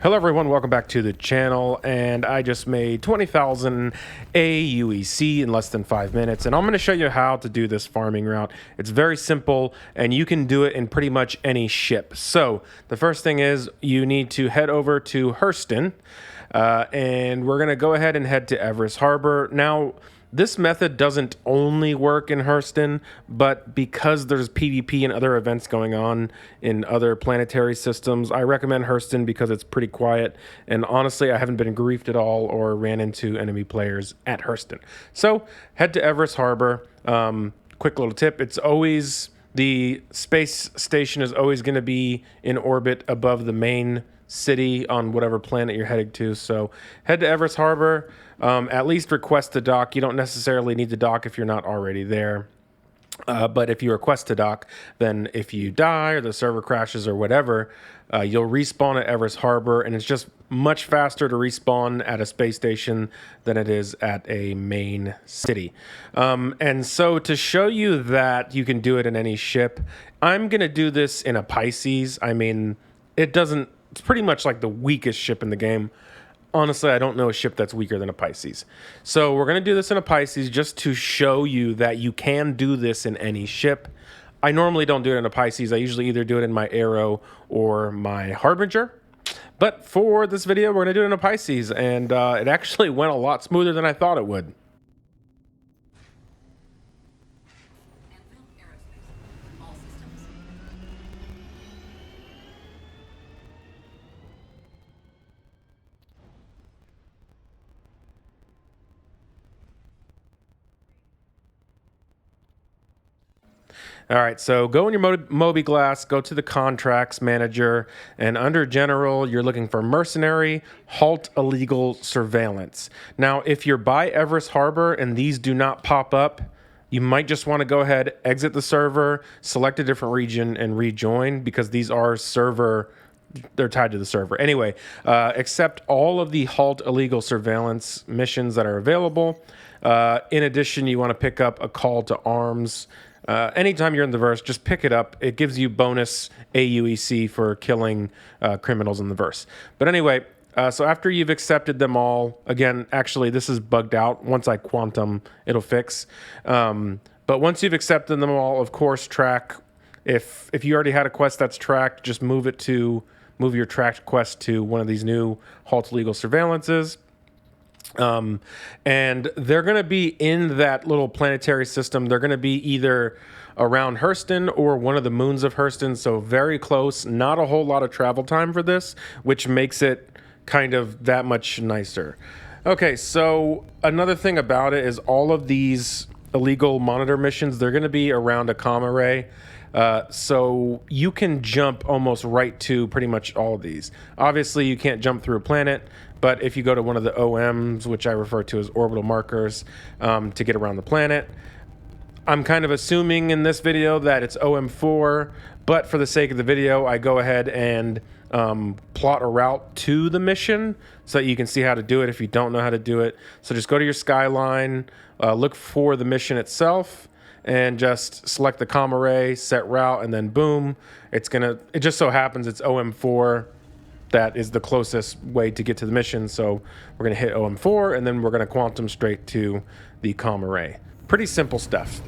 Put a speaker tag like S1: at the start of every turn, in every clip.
S1: Hello everyone, welcome back to the channel, and I just made 20,000 aUEC in less than 5 minutes, and I'm going to show you how to do this farming route. It's very simple, and you can do it in pretty much any ship. So, the first thing is you need to head over to Hurston, and we're going to go ahead and head to Everest Harbor. Now, this method doesn't only work in Hurston, but because there's PvP and other events going on in other planetary systems, I recommend Hurston because it's pretty quiet. And honestly, I haven't been griefed at all or ran into enemy players at Hurston. So head to Everest Harbor. Quick little tip, the space station is always going to be in orbit above the main city on whatever planet you're heading to. So head to Everest Harbor. At least request to dock. You don't necessarily need to dock if you're not already there. But if you request to dock, then if you die or the server crashes or whatever, you'll respawn at Everest Harbor, and it's just much faster to respawn at a space station than it is at a main city. And so to show you that you can do it in any ship, I'm going to do this in a Pisces. I mean, it's pretty much like the weakest ship in the game. Honestly, I don't know a ship that's weaker than a Pisces. So we're going to do this in a Pisces just to show you that you can do this in any ship. I normally don't do it in a Pisces. I usually either do it in my Arrow or my Harbinger. But for this video, we're going to do it in a Pisces. And it actually went a lot smoother than I thought it would. All right, so go in your Moby Glass, go to the Contracts Manager, and under General, you're looking for Mercenary, Halt Illegal Surveillance. Now, if you're by Everest Harbor and these do not pop up, you might just want to go ahead, exit the server, select a different region, and rejoin, because these are they're tied to the server. Anyway, accept all of the Halt Illegal Surveillance missions that are available. In addition, you want to pick up a Call to Arms. Anytime you're in the verse, just pick it up. It gives you bonus aUEC for killing criminals in the verse. But anyway, so after you've accepted them all, again, actually, this is bugged out. Once I quantum, it'll fix. But once you've accepted them all, of course, track. If you already had a quest that's tracked, just move your tracked quest to one of these new Halt Illegal Surveillances. And they're going to be in that little planetary system. They're going to be either around Hurston or one of the moons of Hurston. So very close, not a whole lot of travel time for this, which makes it kind of that much nicer. Okay, so another thing about it is all of these illegal monitor missions, they're going to be around a comm array. So you can jump almost right to pretty much all of these. Obviously, you can't jump through a planet, but if you go to one of the OMs, which I refer to as orbital markers, to get around the planet, I'm kind of assuming in this video that it's OM4, but for the sake of the video, I go ahead and plot a route to the mission so that you can see how to do it if you don't know how to do it. So just go to your skyline, look for the mission itself, and just select the comm array, set route, and then boom, it just so happens it's OM4. That is the closest way to get to the mission. So we're going to hit OM4, and then we're going to quantum straight to the comm array. Pretty simple stuff.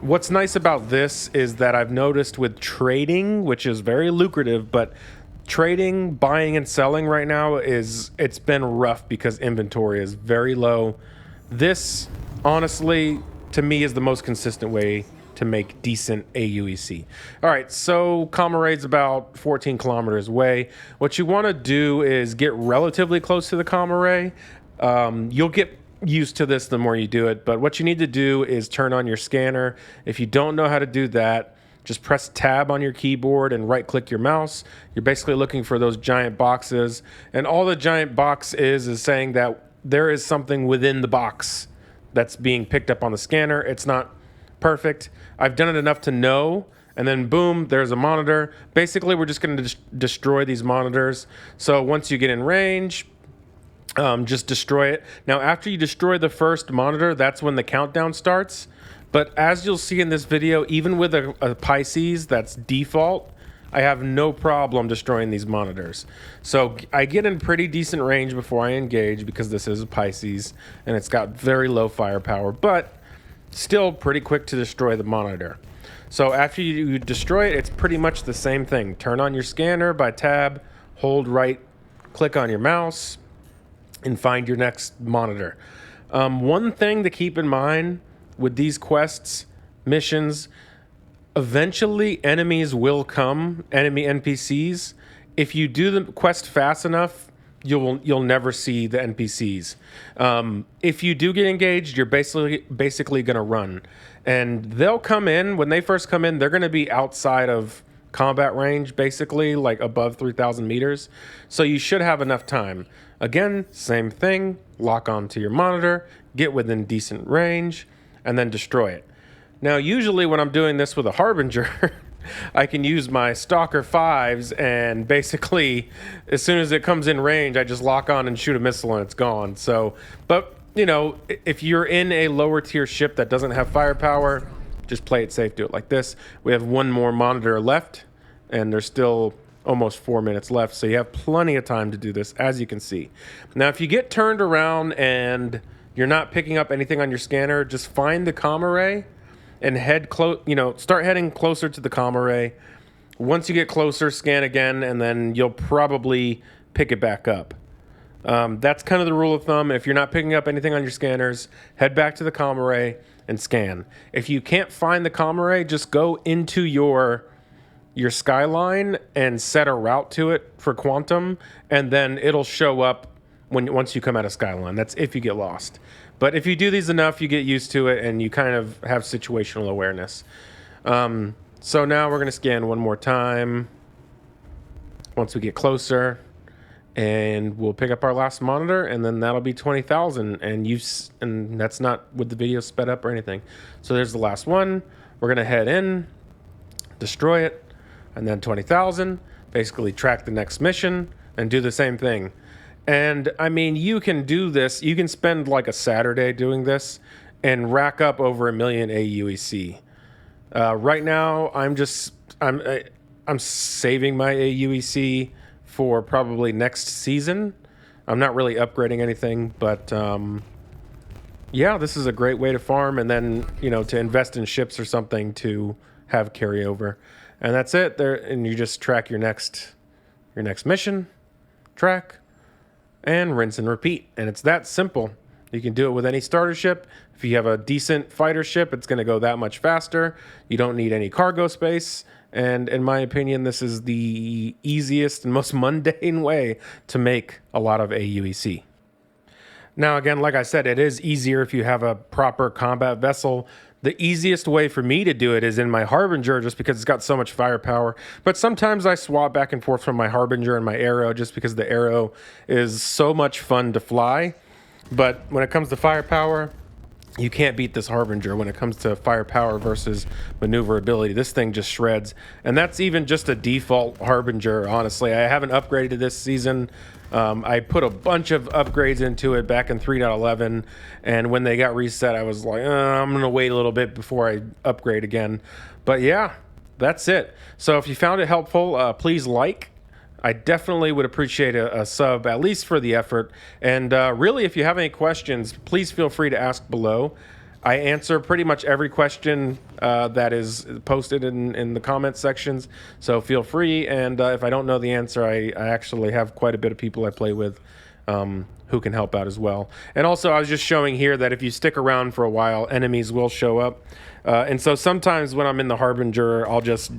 S1: What's nice about this is that I've noticed with trading, which is very lucrative, but trading, buying and selling right now it's been rough because inventory is very low. This, honestly, to me, is the most consistent way to make decent aUEC. All right, so comm array is about 14 kilometers away. What you want to do is get relatively close to the comm array. You'll get used to this the more you do it, but what you need to do is turn on your scanner. If you don't know how to do that, just press tab on your keyboard and right click your mouse. You're basically looking for those giant boxes, and all the giant box is saying that there is something within the box that's being picked up on the scanner. It's not perfect. I've done it enough to know, and then boom, there's a monitor. Basically, we're just going to destroy these monitors. So once you get in range, just destroy it. Now, after you destroy the first monitor, that's when the countdown starts. But as you'll see in this video, even with a Pisces that's default, I have no problem destroying these monitors. So I get in pretty decent range before I engage because this is a Pisces and it's got very low firepower, but still pretty quick to destroy the monitor. So after you destroy it, it's pretty much the same thing. Turn on your scanner by tab, hold right click on your mouse, and find your next monitor. One thing to keep in mind with these quests, missions, eventually enemies will come, enemy NPCs. If you do the quest fast enough, you'll never see the NPCs. If you do get engaged, you're basically gonna run. And they'll come in, when they first come in, they're gonna be outside of combat range, basically, like above 3,000 meters. So you should have enough time. Again, same thing, lock onto your monitor, get within decent range, and then destroy it. Now, usually when I'm doing this with a Harbinger, I can use my Stalker 5s and basically, as soon as it comes in range, I just lock on and shoot a missile and it's gone. So, but, you know, if you're in a lower tier ship that doesn't have firepower, just play it safe, do it like this. We have one more monitor left, and there's still almost 4 minutes left, so you have plenty of time to do this, as you can see. Now, if you get turned around and you're not picking up anything on your scanner, just find the comm array and head start heading closer to the comm array. Once you get closer, scan again, and then you'll probably pick it back up. That's kind of the rule of thumb. If you're not picking up anything on your scanners, head back to the comm array and scan. If you can't find the comm array, just go into your skyline and set a route to it for quantum, and then it'll show up once you come out of skyline. That's if you get lost. But if you do these enough, you get used to it and you kind of have situational awareness. So now we're going to scan one more time once we get closer, and we'll pick up our last monitor, and then that'll be 20,000, and that's not with the video sped up or anything. So there's the last one. We're going to head in, destroy it, and then 20,000, basically track the next mission and do the same thing. And I mean, you can do this, you can spend like a Saturday doing this and rack up over 1 million aUEC. Right now, I'm saving my aUEC for probably next season. I'm not really upgrading anything, but yeah, this is a great way to farm, and then, you know, to invest in ships or something to have carryover. And that's it there, and you just track your next mission, track, and rinse and repeat. And it's that simple. You can do it with any starter ship. If you have a decent fighter ship, it's going to go that much faster. You don't need any cargo space. And in my opinion, this is the easiest and most mundane way to make a lot of aUEC. Now, again, like I said, it is easier if you have a proper combat vessel. The easiest way for me to do it is in my Harbinger, just because it's got so much firepower. But sometimes I swap back and forth from my Harbinger and my Arrow, just because the Arrow is so much fun to fly. But when it comes to firepower, you can't beat this Harbinger when it comes to firepower versus maneuverability. This thing just shreds. And that's even just a default Harbinger, honestly. I haven't upgraded this season. I put a bunch of upgrades into it back in 3.11, and when they got reset, I was like, I'm going to wait a little bit before I upgrade again. But yeah, that's it. So if you found it helpful, please like. I definitely would appreciate a sub, at least for the effort. And really, if you have any questions, please feel free to ask below. I answer pretty much every question that is posted in the comment sections, so feel free. And if I don't know the answer, I actually have quite a bit of people I play with who can help out as well. And also, I was just showing here that if you stick around for a while, enemies will show up. And so sometimes when I'm in the Harbinger, I'll just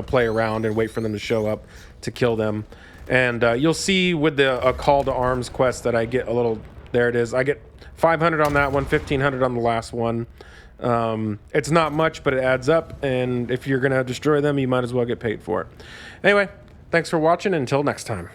S1: play around and wait for them to show up to kill them. And you'll see with a call to arms quest that I get a little. There it is. I get 500 on that one, 1,500 on the last one. It's not much, but it adds up. And if you're going to destroy them, you might as well get paid for it. Anyway, thanks for watching. Until next time.